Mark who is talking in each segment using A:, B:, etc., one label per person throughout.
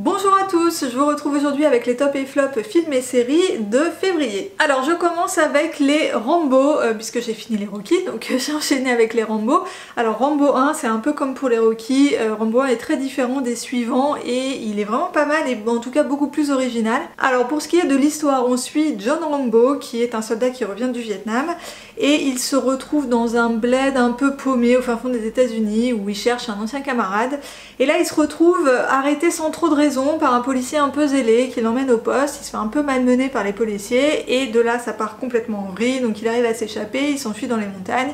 A: Bonjour à tous, je vous retrouve aujourd'hui avec les top et flops films et séries de février. Alors je commence avec les Rambo, puisque j'ai fini les Rocky, donc j'ai enchaîné avec les Rambo. Alors Rambo 1, c'est un peu comme pour les Rocky, Rambo 1 est très différent des suivants et il est vraiment pas mal et en tout cas beaucoup plus original. Alors pour ce qui est de l'histoire, on suit John Rambo qui est un soldat qui revient du Vietnam et il se retrouve dans un bled un peu paumé au fin fond des États-Unis où il cherche un ancien camarade. Et là il se retrouve arrêté sans trop de raison par un policier un peu zélé qui l'emmène au poste, il se fait un peu malmener par les policiers et de là ça part complètement en vrille, donc il arrive à s'échapper, il s'enfuit dans les montagnes.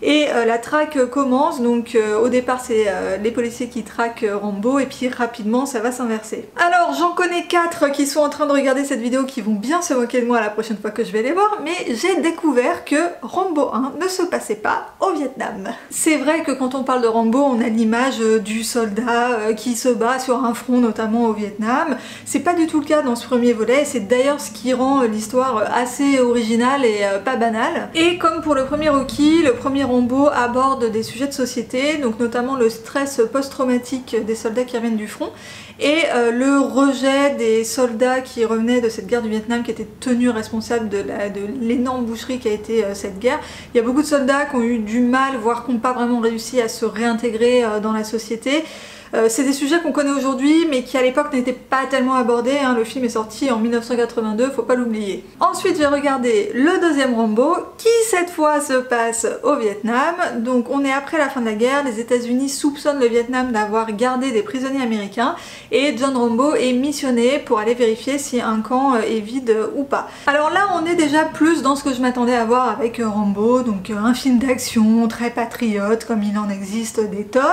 A: Et la traque commence, donc au départ c'est les policiers qui traquent Rambo et puis rapidement ça va s'inverser. Alors j'en connais 4 qui sont en train de regarder cette vidéo qui vont bien se moquer de moi la prochaine fois que je vais les voir, mais j'ai découvert que Rambo 1 ne se passait pas au Vietnam. C'est vrai que quand on parle de Rambo on a l'image du soldat qui se bat sur un front notamment au Vietnam. C'est pas du tout le cas dans ce premier volet et c'est d'ailleurs ce qui rend l'histoire assez originale et pas banale. Et comme pour le premier Rocky, le premier Rambo aborde des sujets de société, donc notamment le stress post-traumatique des soldats qui reviennent du front et le rejet des soldats qui revenaient de cette guerre du Vietnam qui étaient tenus responsables de l'énorme boucherie qui a été cette guerre. Il y a beaucoup de soldats qui ont eu du mal, voire qui n'ont pas vraiment réussi à se réintégrer dans la société. C'est des sujets qu'on connaît aujourd'hui mais qui à l'époque n'étaient pas tellement abordés, hein. Le film est sorti en 1982, faut pas l'oublier. Ensuite j'ai regardé le deuxième Rambo qui cette fois se passe au Vietnam. Donc on est après la fin de la guerre, les États-Unis soupçonnent le Vietnam d'avoir gardé des prisonniers américains et John Rambo est missionné pour aller vérifier si un camp est vide ou pas. Alors là on est déjà plus dans ce que je m'attendais à voir avec Rambo, donc un film d'action très patriote comme il en existe des tonnes.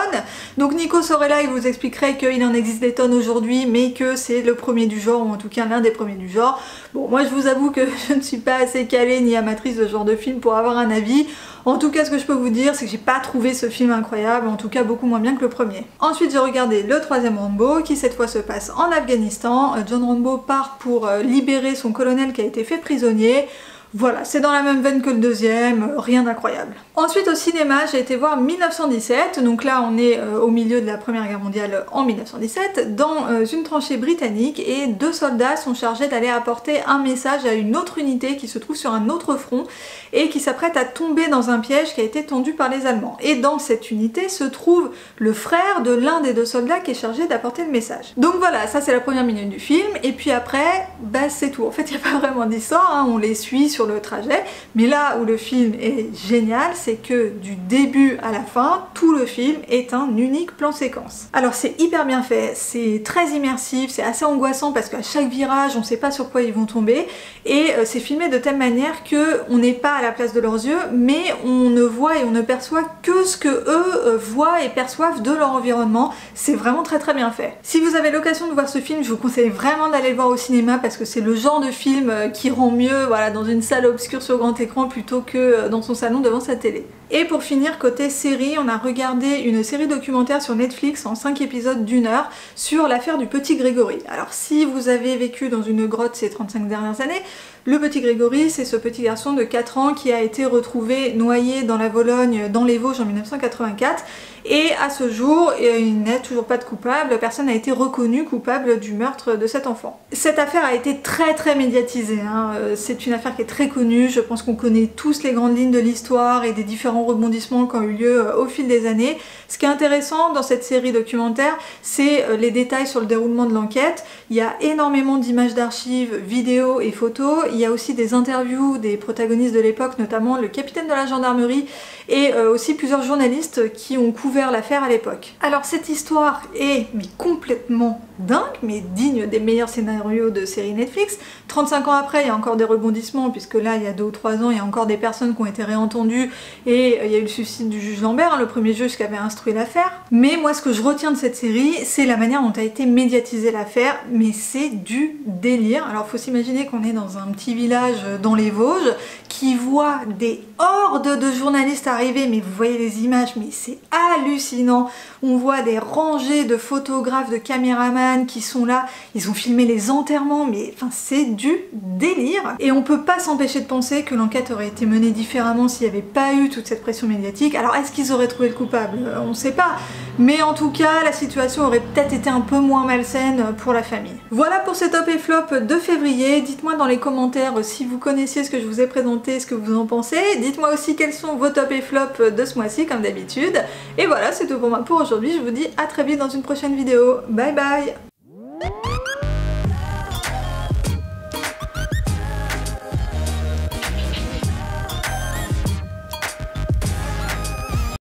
A: Donc Nico Sorella vous expliquerai qu'il en existe des tonnes aujourd'hui mais que c'est le premier du genre, ou en tout cas l'un des premiers du genre. Bon, moi je vous avoue que je ne suis pas assez calée ni amatrice de ce genre de film pour avoir un avis. En tout cas ce que je peux vous dire c'est que j'ai pas trouvé ce film incroyable, en tout cas beaucoup moins bien que le premier. Ensuite j'ai regardé le troisième Rambo qui cette fois se passe en Afghanistan. John Rambo part pour libérer son colonel qui a été fait prisonnier. Voilà, c'est dans la même veine que le deuxième, rien d'incroyable. Ensuite au cinéma j'ai été voir 1917, donc là on est au milieu de la Première Guerre mondiale en 1917, dans une tranchée britannique et deux soldats sont chargés d'aller apporter un message à une autre unité qui se trouve sur un autre front et qui s'apprête à tomber dans un piège qui a été tendu par les Allemands. Et dans cette unité se trouve le frère de l'un des deux soldats qui est chargé d'apporter le message. Donc voilà, ça c'est la première minute du film, et puis après, bah c'est tout. En fait il n'y a pas vraiment d'histoire, hein. On les suit sur le trajet, mais là où le film est génial, c'est que du début à la fin, tout le film est un unique plan séquence. Alors c'est hyper bien fait, c'est très immersif, c'est assez angoissant parce qu'à chaque virage, on sait pas sur quoi ils vont tomber, et c'est filmé de telle manière que on n'est pas à la place de leurs yeux, mais on ne voit et on ne perçoit que ce que eux voient et perçoivent de leur environnement. C'est vraiment très très bien fait. Si vous avez l'occasion de voir ce film, je vous conseille vraiment d'aller le voir au cinéma parce que c'est le genre de film qui rend mieux, voilà, dans une salle obscure sur grand écran plutôt que dans son salon devant sa télé. Et pour finir, côté série, on a regardé une série documentaire sur Netflix en 5 épisodes d'1 heure sur l'affaire du petit Grégory. Alors si vous avez vécu dans une grotte ces 35 dernières années, le petit Grégory, c'est ce petit garçon de 4 ans qui a été retrouvé noyé dans la Vologne, dans les Vosges en 1984. Et à ce jour, il n'est toujours pas de coupable, personne n'a été reconnu coupable du meurtre de cet enfant. Cette affaire a été très très médiatisée, hein. C'est une affaire qui est très connue, je pense qu'on connaît tous les grandes lignes de l'histoire et des différents rebondissements qui ont eu lieu au fil des années. Ce qui est intéressant dans cette série documentaire, c'est les détails sur le déroulement de l'enquête. Il y a énormément d'images d'archives, vidéos et photos. Il y a aussi des interviews des protagonistes de l'époque, notamment le capitaine de la gendarmerie et aussi plusieurs journalistes qui ont couvert l'affaire à l'époque. Alors cette histoire est mais complètement dingue, mais digne des meilleurs scénarios de séries Netflix. 35 ans après, il y a encore des rebondissements, puisque là, il y a 2 ou 3 ans, il y a encore des personnes qui ont été réentendues, et il y a eu le suicide du juge Lambert, hein, le premier juge qui avait instruit l'affaire. Mais moi, ce que je retiens de cette série, c'est la manière dont a été médiatisée l'affaire, mais c'est du délire. Alors, faut s'imaginer qu'on est dans un petit village dans les Vosges, qui voit des hordes de journalistes arriver, mais vous voyez les images, mais c'est hallucinant. On voit des rangées de photographes, de caméramans qui sont là, ils ont filmé les enterrements, mais enfin c'est du délire. Et on peut pas s'empêcher de penser que l'enquête aurait été menée différemment s'il n'y avait pas eu toute cette pression médiatique. Alors est-ce qu'ils auraient trouvé le coupable? On ne sait pas. Mais en tout cas, la situation aurait peut-être été un peu moins malsaine pour la famille. Voilà pour ces top et flop de février. Dites-moi dans les commentaires si vous connaissiez ce que je vous ai présenté, ce que vous en pensez. Dites-moi aussi quels sont vos top et flop de ce mois-ci comme d'habitude. Et voilà, c'est tout pour moi pour aujourd'hui. Je vous dis à très vite dans une prochaine vidéo. Bye bye!